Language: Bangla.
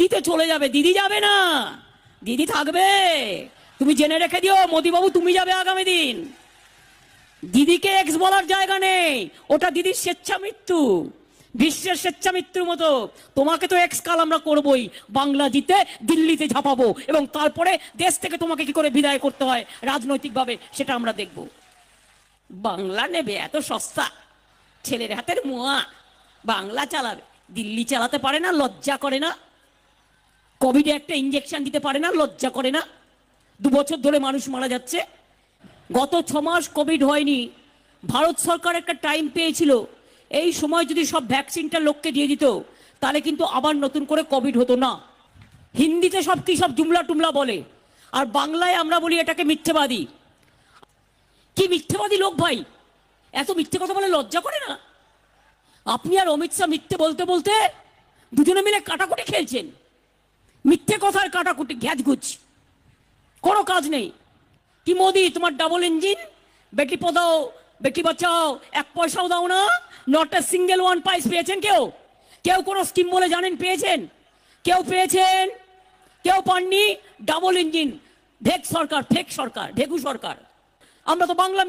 দিদি তো চলে যাবে, দিদি যাবে না, দিদি থাকবে। তুমি জেনে রেখে দিও মোদি বাবু, তুমি যাবে আগামী দিন। দিদিকে এক্স বলার জায়গা নেই, ওটা দিদির স্বেচ্ছা মৃত্যু, বিশ্বের স্বেচ্ছা মৃত্যুর মতো। তোমাকে তো এক্স কাল আমরা করবোই, বাংলা জিতে দিল্লিতে ঝাঁপাবো, এবং তারপরে দেশ থেকে তোমাকে কি করে বিদায় করতে হয় রাজনৈতিকভাবে সেটা আমরা দেখব। বাংলা নেবে এত সস্তা, ছেলের হাতের মোয়া, বাংলা চালাবে, দিল্লি চালাতে পারে না, লজ্জা করে না? কোভিডে একটা ইঞ্জেকশন দিতে পারে না, লজ্জা করে না? 2 বছর ধরে মানুষ মারা যাচ্ছে। গত 6 মাস কোভিড হয়নি, ভারত সরকার একটা টাইম পেয়েছিল, এই সময় যদি সব ভ্যাকসিনটা লোককে দিয়ে দিত তাহলে কিন্তু আবার নতুন করে কোভিড হতো না। হিন্দিতে সব কি সব জুমলা টুমলা বলে, আর বাংলায় আমরা বলি এটাকে মিথ্যেবাদী। কি মিথ্যেবাদী লোক ভাই, এত মিথ্যে কথা বলে লজ্জা করে না? আপনি আর অমিত শাহ মিথ্যে বলতে বলতে দুজনে মিলে কাটাকুটি খেলছেন, মিথ্যে কথার কাটাকুটি, ঘ্যাজগুজ, কোনো কাজ নেই। কি মোদি, তোমার ডাবল ইঞ্জিন, বেটি পড়াও বেটি বাঁচাও, 1 পয়সাও দাও না, নট এ সিঙ্গেল ওয়ান পাইস পেয়েছেন কেউ? কেউ কোনো স্কিম বলে জানেন পেয়েছেন? কেউ পেয়েছেন? কেউ পাননি। ডাবল ইঞ্জিন, ভেগ সরকার, ফেক সরকার, ভেগু সরকার। আমরা তো বাংলা